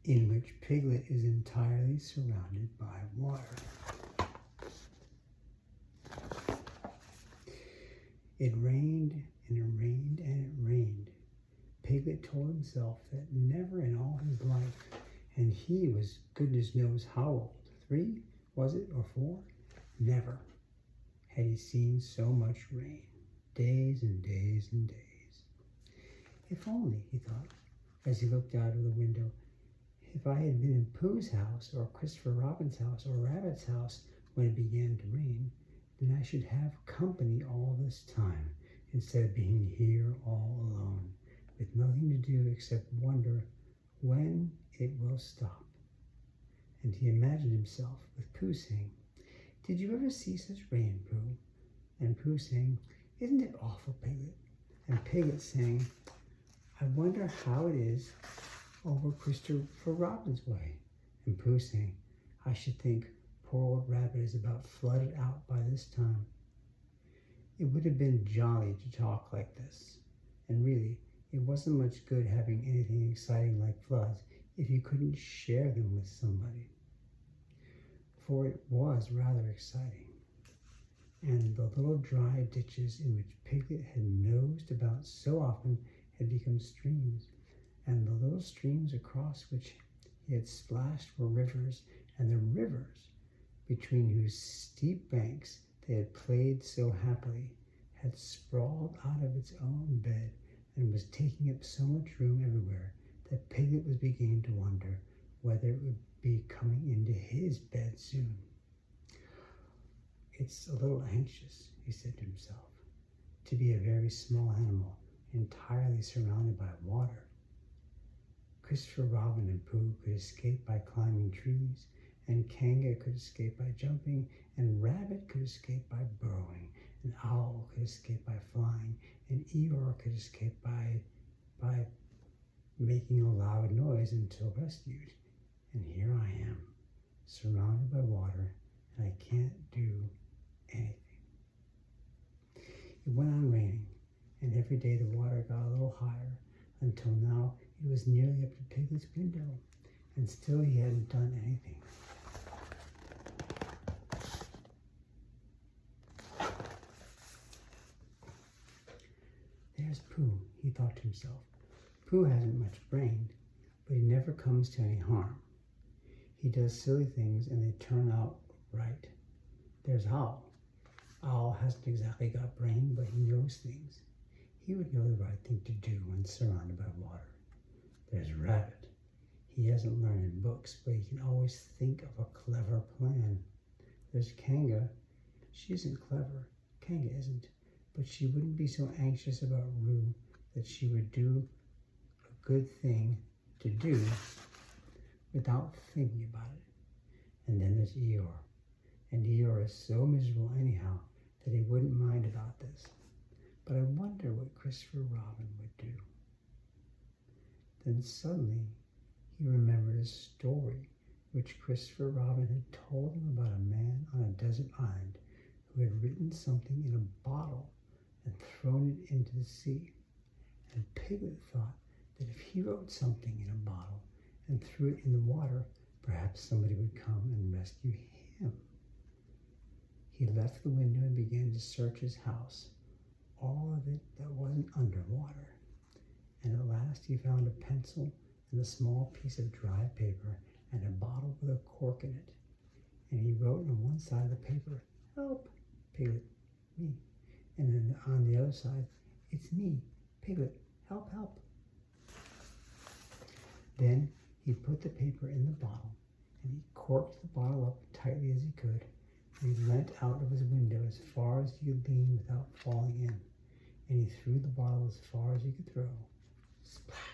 in which Piglet is entirely surrounded by water. It rained and it rained and it rained. Piglet told himself that never in all his life, and he was goodness knows how old, 3, was it, or 4? Never had he seen so much rain, days and days and days. If only, he thought, as he looked out of the window, if I had been in Pooh's house or Christopher Robin's house or Rabbit's house when it began to rain, then I should have company all this time, instead of being here all alone, with nothing to do except wonder when it will stop. And he imagined himself with Pooh saying, "Did you ever see such rain, Pooh?" And Pooh saying, "Isn't it awful, Piglet?" And Piglet saying, "I wonder how it is over Christopher Robin's way." And Pooh saying, "I should think poor old Rabbit is about flooded out by this time." It would have been jolly to talk like this. And really, it wasn't much good having anything exciting like floods if you couldn't share them with somebody. For it was rather exciting. And the little dry ditches in which Piglet had nosed about so often had become streams, and the little streams across which he had splashed were rivers, and the rivers, between whose steep banks they had played so happily, had sprawled out of its own bed and was taking up so much room everywhere that Piglet was beginning to wonder whether it would be coming into his bed soon. "It's a little anxious," he said to himself, "to be a very small animal entirely surrounded by water. Christopher Robin and Pooh could escape by climbing trees, and Kanga could escape by jumping, and Rabbit could escape by burrowing, and Owl could escape by flying, and Eeyore could escape by making a loud noise until rescued. And here I am, surrounded by water, and I can't do anything." It went on raining, and every day the water got a little higher, until now it was nearly up to Piglet's window, and still he hadn't done anything. "There's Pooh," he thought to himself. "Pooh hasn't much brain, but he never comes to any harm. He does silly things and they turn out right. There's Owl. Owl hasn't exactly got brain, but he knows things. He would know the right thing to do when surrounded by water. There's Rabbit. He hasn't learned in books, but he can always think of a clever plan. There's Kanga. She isn't clever. Kanga isn't. But she wouldn't be so anxious about Roo that she would do a good thing to do without thinking about it. And then there's Eeyore. And Eeyore is so miserable anyhow that he wouldn't mind about this. But I wonder what Christopher Robin would do." Then suddenly he remembered a story which Christopher Robin had told him about a man on a desert island who had written something in a bottle and thrown it into the sea. And Piglet thought that if he wrote something in a bottle and threw it in the water, perhaps somebody would come and rescue him. He left the window and began to search his house, all of it that wasn't underwater. And at last he found a pencil and a small piece of dry paper and a bottle with a cork in it. And he wrote on one side of the paper, "Help, Piglet, me." And then on the other side, "It's me, Piglet, help, help." Then he put the paper in the bottle, and he corked the bottle up tightly as he could, and he leant out of his window as far as he could lean without falling in, and he threw the bottle as far as he could throw. Splash!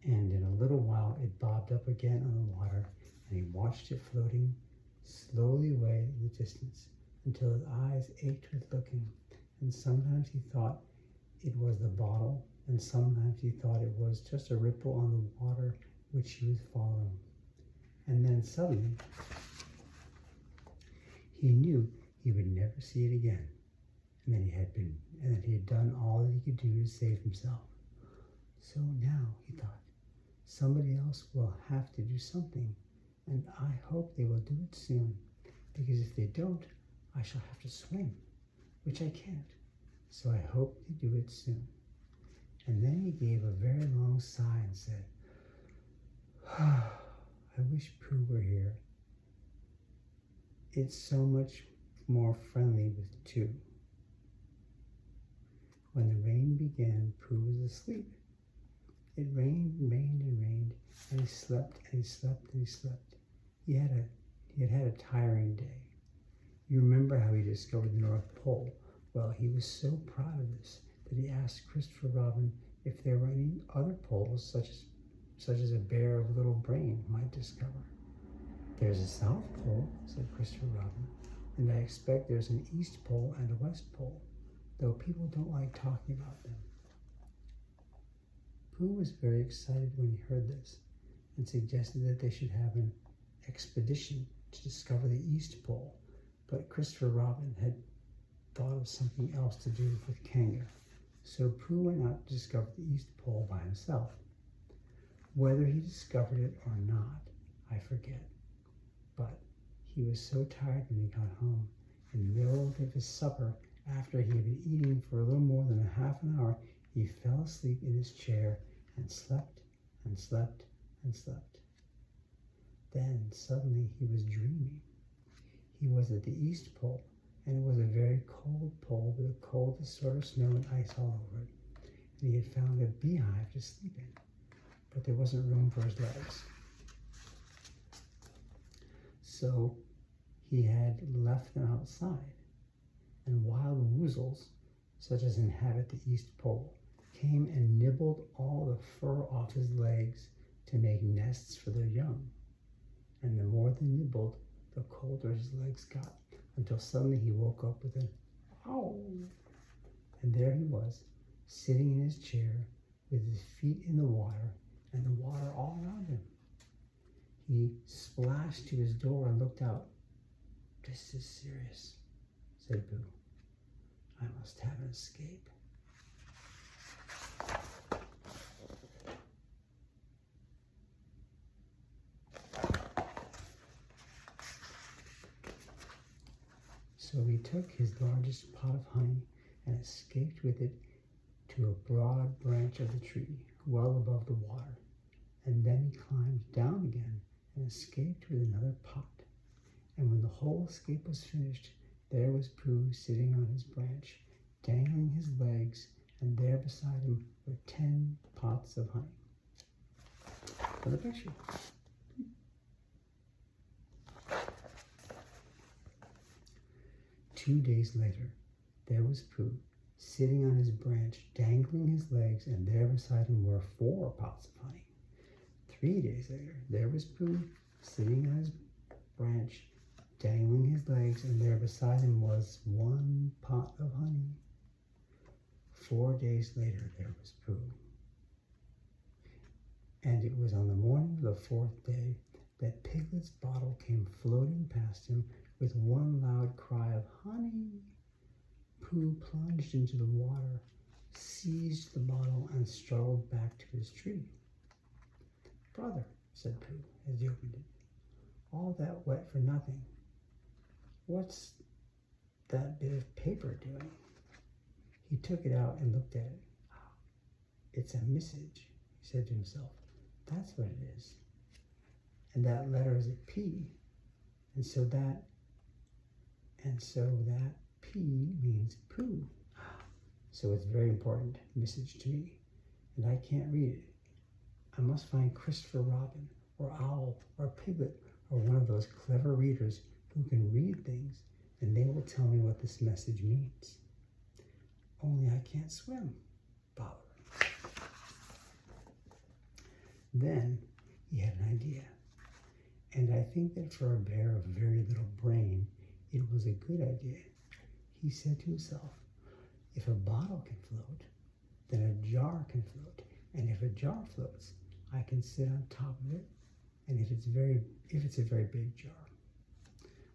And in a little while it bobbed up again on the water, and he watched it floating slowly away in the distance until his eyes ached with looking, and sometimes he thought it was the bottle, and sometimes he thought it was just a ripple on the water which he was following. And then suddenly he knew he would never see it again, and that he had done all that he could do to save himself. So now, he thought, somebody else will have to do something, and I hope they will do it soon, because if they don't, I shall have to swim, which I can't. So I hope they do it soon. And then he gave a very long sigh and said, I wish Pooh were here. It's so much more friendly with two. When the rain began, Pooh was asleep. It rained and rained and rained, and he slept and he slept and he slept. He had had a tiring day. You remember how he discovered the North Pole. Well, he was so proud of this that he asked Christopher Robin if there were any other poles such as a bear of little brain might discover. There's a South Pole, said Christopher Robin, and I expect there's an East Pole and a West Pole, though people don't like talking about them. Pooh was very excited when he heard this and suggested that they should have an expedition to discover the East Pole, but Christopher Robin had thought of something else to do with Kanga, so Pooh went out to discover the East Pole by himself. Whether he discovered it or not, I forget, but he was so tired when he got home. In the middle of his supper, after he had been eating for a little more than a half an hour, he fell asleep in his chair and slept and slept and slept. Then suddenly he was dreaming. He was at the East Pole, and it was a very cold pole with the coldest sort of snow and ice all over it. And he had found a beehive to sleep in, but there wasn't room for his legs. So he had left them outside, and wild woozles, such as inhabit the East Pole, came and nibbled all the fur off his legs to make nests for their young. And the more they nibbled, the colder his legs got, until suddenly he woke up with an ow. And there he was, sitting in his chair with his feet in the water and the water all around him. He splashed to his door and looked out. This is serious, said Pooh. I must have an escape. So he took his largest pot of honey and escaped with it to a broad branch of the tree, well above the water. And then he climbed down again and escaped with another pot. And when the whole escape was finished, there was Pooh sitting on his branch, dangling his legs, and there beside him were 10 pots of honey. For the picture. 2 days later, there was Pooh, sitting on his branch, dangling his legs, and there beside him were 4 pots of honey. 3 days later, there was Pooh, sitting on his branch, dangling his legs, and there beside him was 1 pot of honey. 4 days later, there was Pooh. And it was on the morning of the 4th day that Piglet's bottle came floating past him with one loud cry of honey. Pooh plunged into the water, seized the bottle, and struggled back to his tree. Brother, said Pooh as he opened it, all that wet for nothing. What's that bit of paper doing? He took it out and looked at it. It's a message, he said to himself. That's what it is. And that letter is a P. And so that P means Pooh. So it's a very important message to me. And I can't read it. I must find Christopher Robin or Owl or Piglet or one of those clever readers who can read things, and they will tell me what this message means. Only I can't swim. Bother. Then he had an idea. And I think that for a bear of very little brain, it was a good idea. He said to himself, if a bottle can float, then a jar can float. And if a jar floats, I can sit on top of it, and if it's a very big jar.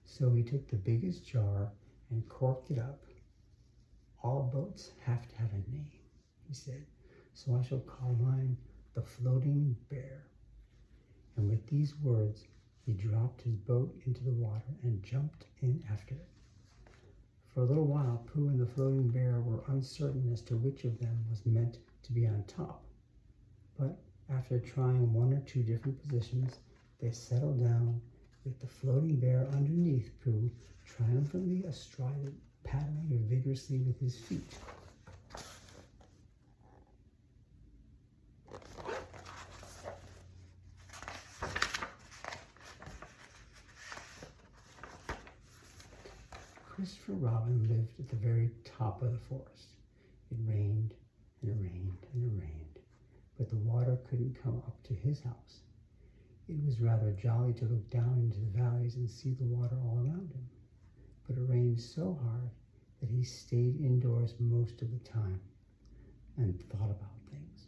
So he took the biggest jar and corked it up. All boats have to have a name, he said, so I shall call mine the Floating Bear. And with these words, he dropped his boat into the water and jumped in after it. For a little while, Pooh and the Floating Bear were uncertain as to which of them was meant to be on top. But after trying one or two different positions, they settled down with the Floating Bear underneath Pooh, triumphantly astride it, paddling vigorously with his feet. Christopher Robin lived at the very top of the forest. It rained and it rained and it rained, but the water couldn't come up to his house. It was rather jolly to look down into the valleys and see the water all around him, but it rained so hard that he stayed indoors most of the time and thought about things.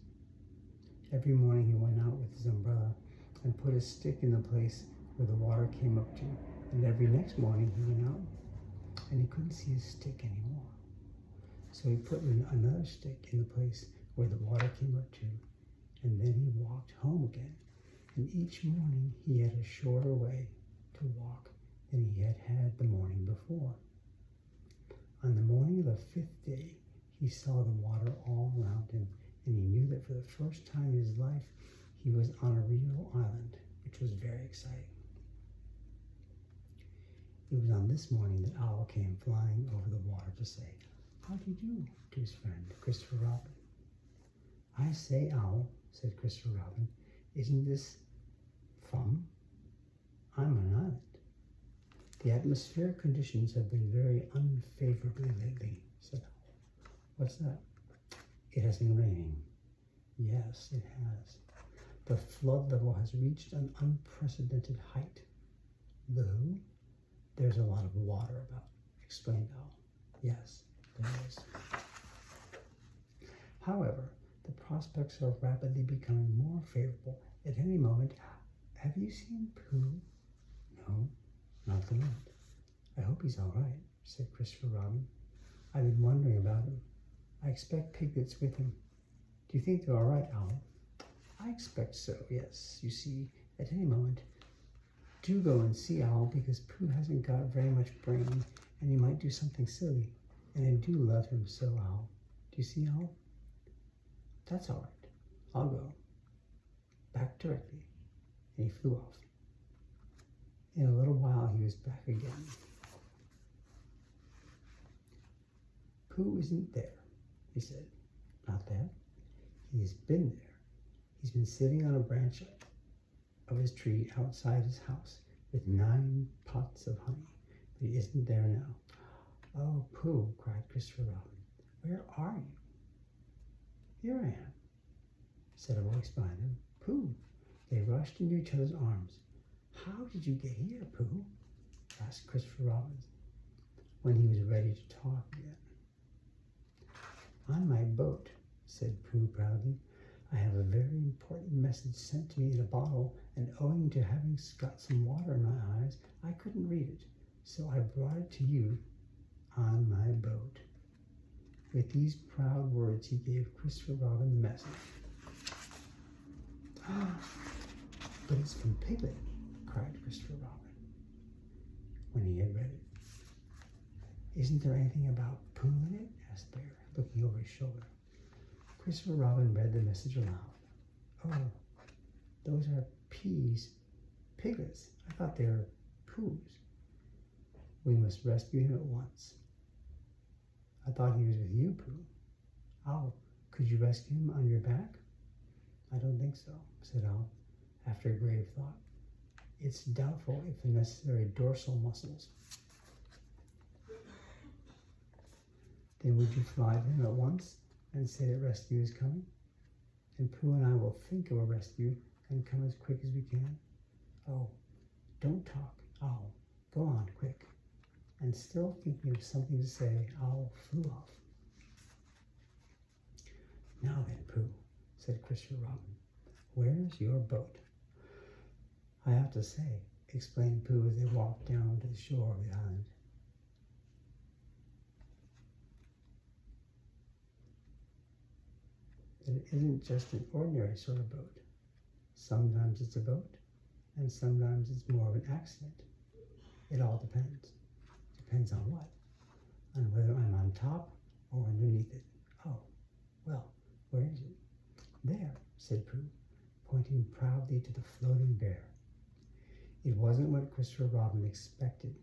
Every morning he went out with his umbrella and put a stick in the place where the water came up to, and every next morning he went out and he couldn't see his stick anymore. So he put another stick in the place where the water came up to, and then he walked home again. And each morning he had a shorter way to walk than he had had the morning before. On the morning of the 5th day, he saw the water all around him, and he knew that for the first time in his life, he was on a real island, which was very exciting. It was on this morning that Owl came flying over the water to say, "How do you do?" to his friend, Christopher Robin. "I say, Owl," said Christopher Robin, "isn't this fun? I'm on an island. The atmospheric conditions have been very unfavorably lately," said Owl. "What's that?" "It has been raining." "Yes, it has. The flood level has reached an unprecedented height." "The who?" "There's a lot of water about," explained Owl. "Yes, there is. However, the prospects are rapidly becoming more favorable. At any moment, have you seen Pooh?" "No, not the moment." "I hope he's all right," said Christopher Robin. "I've been wondering about him. I expect Piglet's with him. Do you think they're all right, Owl?" "I expect so, yes. You see, at any moment, do go and see, Owl, because Pooh hasn't got very much brain, and he might do something silly. And I do love him so, Owl. Do you see, Owl?" "That's all right. I'll go. Back directly." And he flew off. In a little while, he was back again. "Pooh isn't there," he said. "Not there?" "He's been there. He's been sitting on a branch of his tree outside his house with 9 pots of honey, but he isn't there now." "Oh, Pooh," cried Christopher Robin, "where are you?" "Here I am," said a voice behind them. "Pooh!" They rushed into each other's arms. "How did you get here, Pooh?" asked Christopher Robin, when he was ready to talk again. "On my boat," said Pooh proudly. "I have a very important message sent to me in a bottle, and owing to having got some water in my eyes, I couldn't read it, so I brought it to you on my boat." With these proud words, he gave Christopher Robin the message. "But it's from Piglet," cried Christopher Robin when he had read it. "Isn't there anything about Pooh in it?" asked Bear, looking over his shoulder. Christopher Robin read the message aloud. "Oh, those are Piglets. I thought they were Poohs. We must rescue him at once." "I thought he was with you, Pooh." "Owl, could you rescue him on your back?" "I don't think so," said Owl, after grave thought. "It's doubtful if the necessary dorsal muscles." "Then would you fly to him at once and say that rescue is coming? And Pooh and I will think of a rescue and come as quick as we can." "Oh, don't talk, Owl. Go on, quick." And still thinking of something to say, Owl flew off. "Now then, Pooh," said Christopher Robin, "where's your boat?" "I have to say," explained Pooh as they walked down to the shore of the island, that it isn't just an ordinary sort of boat. Sometimes it's a boat, and sometimes it's more of an accident. It all depends. Depends on what? On whether I'm on top or underneath it. Oh, well, where is it? There, said Pooh, pointing proudly to the floating bear. It wasn't what Christopher Robin expected,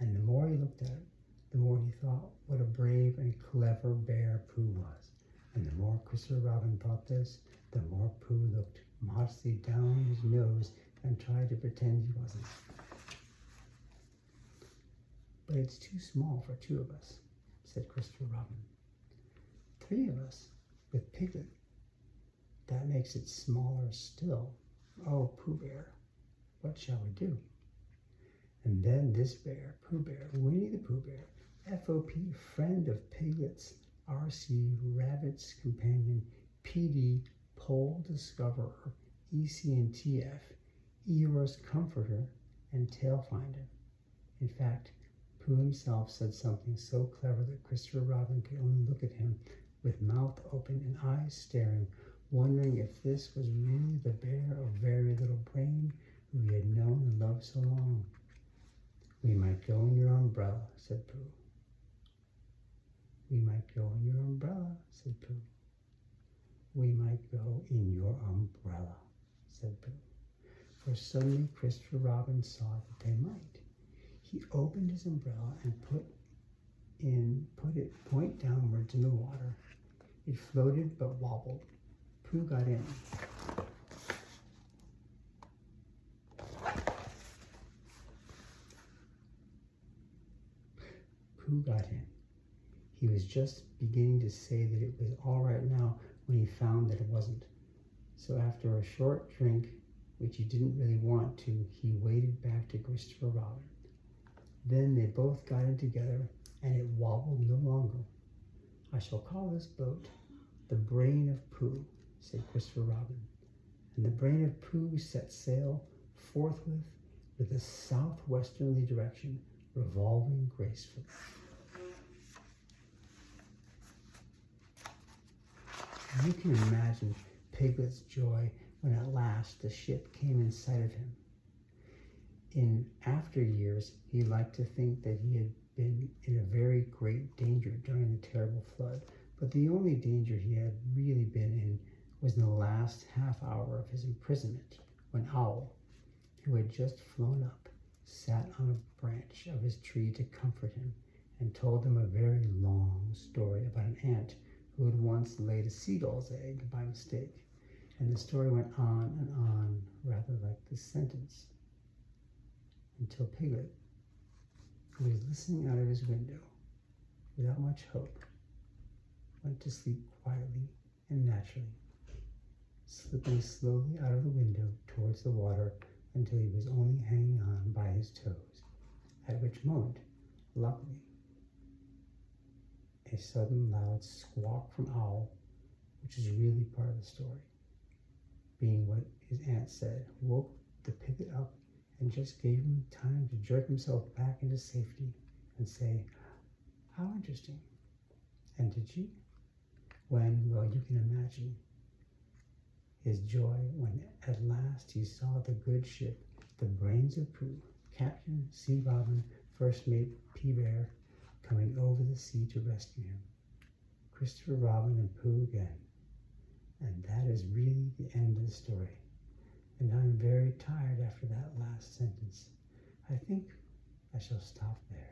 and the more he looked at it, the more he thought what a brave and clever bear Pooh was. And the more Christopher Robin thought this, the more Pooh looked modestly down his nose and tried to pretend he wasn't. But it's too small for 2 of us, said Christopher Robin. 3 of us, with Piglet. That makes it smaller still. Oh, Pooh Bear, what shall we do? And then this bear, Pooh Bear, Winnie the Pooh Bear, FOP, friend of Piglet's, RC, Rabbit's companion, PD, Pole Discoverer, ECNTF, Eeyore's Comforter, and Tail Finder. In fact, Pooh himself said something so clever that Christopher Robin could only look at him with mouth open and eyes staring, wondering if this was really the bear of very little brain who he had known and loved so long. We might go in your umbrella, said Pooh. We might go in your umbrella, said Pooh. We might go in your umbrella, said Pooh. For suddenly Christopher Robin saw that they might. He opened his umbrella and put it point downwards in the water. It floated but wobbled. Pooh got in. Pooh got in. He was just beginning to say that it was all right now when he found that it wasn't. So after a short drink, which he didn't really want to, he waded back to Christopher Robin. Then they both got in together, and it wobbled no longer. I shall call this boat the Brain of Pooh, said Christopher Robin. And the Brain of Pooh set sail forthwith with a southwesterly direction, revolving gracefully. You can imagine Piglet's joy when at last the ship came in sight of him. In after years, he liked to think that he had been in a very great danger during the terrible flood, but the only danger he had really been in was in the last half hour of his imprisonment, when Owl, who had just flown up, sat on a branch of his tree to comfort him and told him a very long story about an ant who had once laid a seagull's egg by mistake. And the story went on, rather like this sentence, until Piglet, who was listening out of his window without much hope, went to sleep quietly and naturally, slipping slowly out of the window towards the water until he was only hanging on by his toes, at which moment, luckily, a sudden loud squawk from Owl, which is really part of the story, being what his aunt said, woke the Piglet up and just gave him time to jerk himself back into safety and say, "How interesting." And did you? When, well, you can imagine his joy when at last he saw the good ship, the Brains of Pooh, Captain C. Robin, First Mate P. Bear, coming over the sea to rescue him. Christopher Robin and Pooh again. And that is really the end of the story. And I'm very tired after that last sentence. I think I shall stop there.